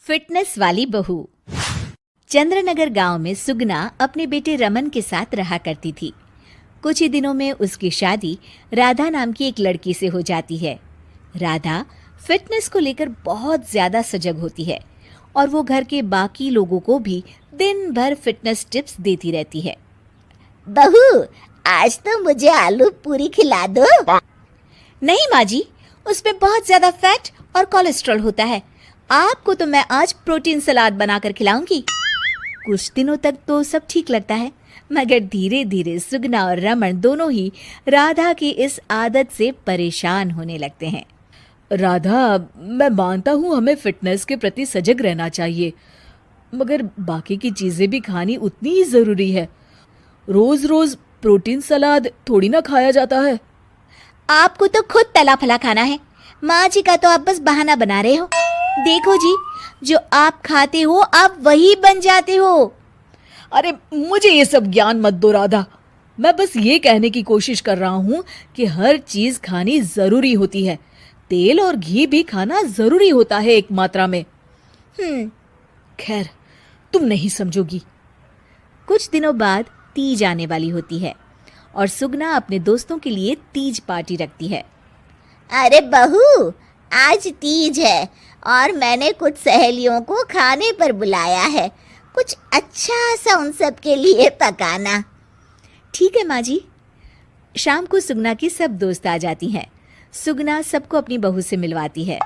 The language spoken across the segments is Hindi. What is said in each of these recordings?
फिटनेस वाली बहू। चंद्रनगर गांव में सुगना अपने बेटे रमन के साथ रहा करती थी। कुछ ही दिनों में उसकी शादी राधा नाम की एक लड़की से हो जाती है। राधा फिटनेस को लेकर बहुत ज्यादा सजग होती है और वो घर के बाकी लोगों को भी दिन भर फिटनेस टिप्स देती रहती है। बहू, आज तो मुझे आलू पूरी खिला दो। नहीं माँ जी, उसमें बहुत ज्यादा फैट और कोलेस्ट्रॉल होता है। आपको तो मैं आज प्रोटीन सलाद बनाकर खिलाऊंगी। कुछ दिनों तक तो सब ठीक लगता है, मगर धीरे धीरे सुगना और रमन दोनों ही राधा की इस आदत से परेशान होने लगते हैं। राधा, मैं मानता हूँ हमें फिटनेस के प्रति सजग रहना चाहिए, मगर बाकी की चीजें भी खानी उतनी ही जरूरी है। रोज रोज प्रोटीन सलाद थोड़ी ना खाया जाता है। आपको तो खुद तला फला खाना है, माँ जी का तो आप बस बहाना बना रहे हो। देखो जी, जो आप खाते हो आप वही बन जाते हो। अरे मुझे ये सब ज्ञान मत दो राधा, मैं बस ये कहने की कोशिश कर रहा हूँ कि हर चीज खानी जरूरी होती है। तेल और घी भी खाना जरूरी होता है एक मात्रा में। खैर, तुम नहीं समझोगी। कुछ दिनों बाद तीज आने वाली होती है और सुगना अपने दोस्तों के लिए तीज पार्टी रखती है। अरे बहू, आज तीज है और मैंने कुछ सहेलियों को खाने पर बुलाया है। कुछ अच्छा सा उन सब के लिए पकाना। ठीक है माँ जी। शाम को सुगना की सब दोस्त आ जाती हैं। सुगना सबको अपनी बहू से मिलवाती है।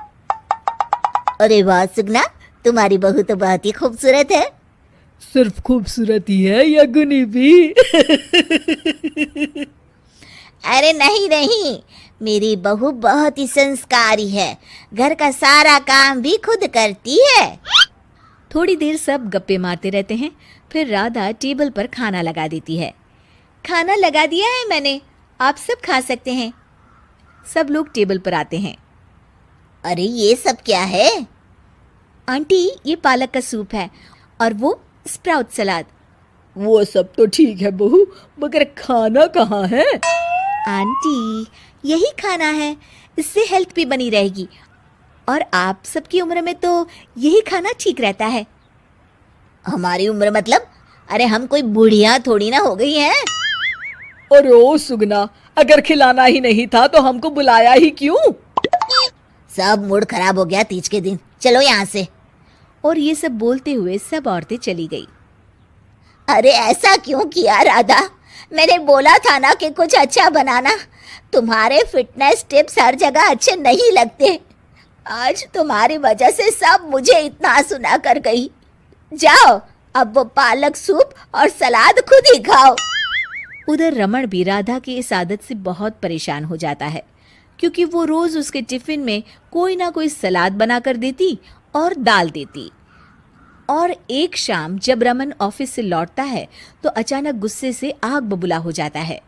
अरे वाह सुगना, तुम्हारी बहू तो बहुत ही खूबसूरत है। सिर्फ खूबसूरत ही है या गुनी भी? अरे नहीं नहीं, मेरी बहू बहुत ही संस्कारी है। घर का सारा काम भी खुद करती है। थोड़ी देर सब गप्पे मारते रहते हैं, फिर राधा टेबल पर खाना लगा देती है। खाना लगा दिया है मैंने, आप सब खा सकते हैं। सब लोग टेबल पर आते हैं। अरे ये सब क्या है? आंटी, ये पालक का सूप है और वो स्प्राउट सलाद। वो सब तो ठीक है बहू, मगर खाना कहाँ है? आंटी, यही खाना है, इससे हेल्थ भी बनी रहेगी और आप सबकी उम्र में तो यही खाना ठीक रहता है। हमारी उम्र मतलब? अरे हम कोई बुढ़िया थोड़ी ना हो गई हैं। और ओ सुगना, अगर खिलाना ही नहीं था तो हमको बुलाया ही क्यों? सब मूड खराब हो गया तीज के दिन, चलो यहाँ से। और ये सब बोलते हुए सब औरतें चली गई। अरे ऐसा क्यों किया राधा? मैंने बोला था ना कि कुछ अच्छा बनाना। तुम्हारे फिटनेस टिप्स हर जगह अच्छे नहीं लगते। आज तुम्हारी वजह से सब मुझे इतना सुना कर गई। जाओ, अब वो पालक सूप और सलाद खुद ही खाओ। उधर रमन भी राधा की इस आदत से बहुत परेशान हो जाता है, क्योंकि वो रोज उसके टिफिन में कोई ना कोई सलाद बनाकर देती और दाल देती। और एक शाम जब रमन ऑफिस से लौटता है तो अचानक गुस्से से आग बबूला हो जाता है।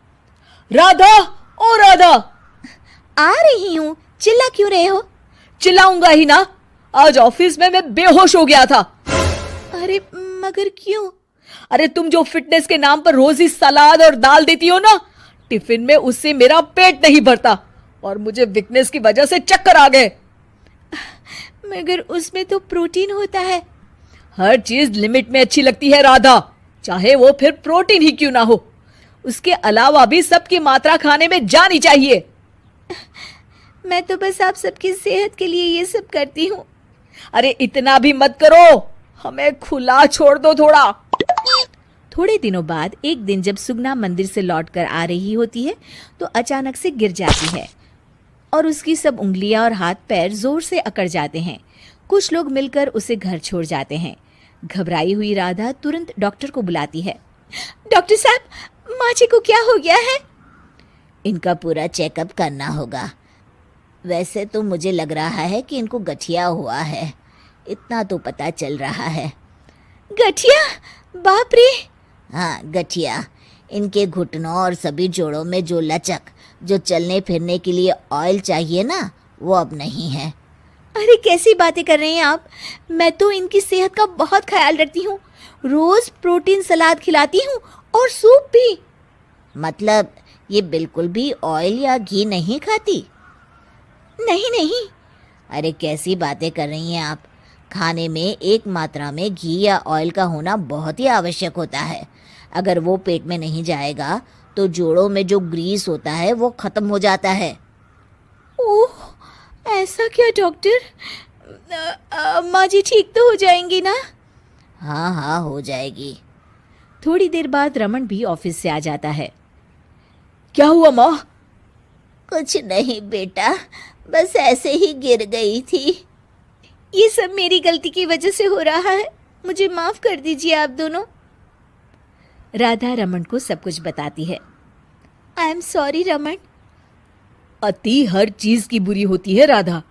राधा, ओ राधा! आ रही हूँ, चिल्ला क्यों रहे हो? चिल्लाऊंगा ही ना, आज ऑफिस में मैं बेहोश हो गया था। अरे मगर क्यों? अरे तुम जो फिटनेस के नाम पर रोज ही सलाद और दाल देती हो ना, टिफिन में उससे मेरा पेट नहीं भरता और मुझे वीकनेस की वजह से चक्कर आ गए। मगर उसमें तो प्रोटीन होता है। हर चीज लिमिट में अच्छी लगती है राधा, चाहे वो फिर प्रोटीन ही क्यों ना हो। उसके अलावा भी सबकी मात्रा खाने में जानी चाहिए। मैं तो बस आप सबकी सेहत के लिए ये सब करती हूँ। अरे इतना भी मत करो, हमें खुला छोड़ दो थोड़ा। थोड़े दिनों बाद एक दिन जब सुगना मंदिर से लौटकर आ रही होती है तो अचानक से गिर जाती है और उसकी सब उंगलियां और हाथ पैर जोर से अकड़ जाते हैं। कुछ लोग मिलकर उसे घर छोड़ जाते हैं। घबराई हुई राधा तुरंत डॉक्टर को बुलाती है। डॉक्टर साहब, माँ जी को क्या हो गया है? इनका पूरा चेकअप करना होगा। वैसे तो मुझे लग रहा है कि इनको गठिया हुआ है, इतना तो पता चल रहा है। गठिया? बाप रे! हाँ, गठिया। इनके घुटनों और सभी जोड़ों में जो लचक, जो चलने फिरने के लिए ऑयल चाहिए ना, वो अब नहीं है। अरे कैसी बातें कर रहे हैं आप? मैं तो इनकी सेहत का बहुत ख्याल रखती हूँ, रोज प्रोटीन सलाद खिलाती हूँ और सूप भी। मतलब ये बिल्कुल भी ऑयल या घी नहीं खाती? नहीं नहीं। अरे कैसी बातें कर रही हैं आप? खाने में एक मात्रा में घी या ऑयल का होना बहुत ही आवश्यक होता है। अगर वो पेट में नहीं जाएगा तो जोड़ों में जो ग्रीस होता है वो खत्म हो जाता है। ओह, ऐसा क्या डॉक्टर? माँ जी ठीक तो हो जाएंगी ना? हाँ हाँ, हो जाएगी। थोड़ी देर बाद रमन भी ऑफिस से आ जाता है। क्या हुआ माँ? कुछ नहीं बेटा, बस ऐसे ही गिर गई थी। ये सब मेरी गलती की वजह से हो रहा है, मुझे माफ कर दीजिए आप दोनों। राधा रमन को सब कुछ बताती है। I am sorry Raman. अति हर चीज की बुरी होती है राधा,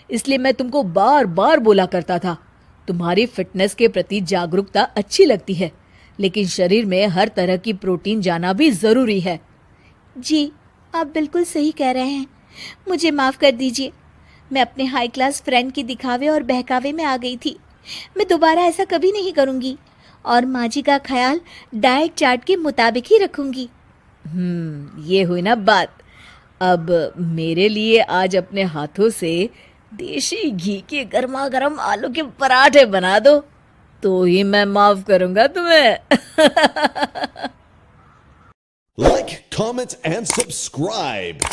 इसलिए मैं तुमको बार बार बोला करता था। तुम्हारी फिटनेस के प्रति जागरूकता अच्छी लगती है, लेकिन शरीर में हर तरह की प्रोटीन जाना भी जरूरी है। जी, आप बिल्कुल सही कह रहे हैं, मुझे माफ कर दीजिए। मैं अपने हाई क्लास फ्रेंड के दिखावे और बहकावे में आ गई थी। मैं दोबारा ऐसा कभी नहीं करूँगी और माँ जी का ख्याल डाइट चार्ट के मुताबिक ही रखूँगी। ये हुई ना बात। अब मेरे लिए आज अपने हाथों से देशी घी के गर्मा गर्म आलू के पराठे बना दो, तो ही मैं माफ करूंगा तुम्हें। Like, comment, and subscribe.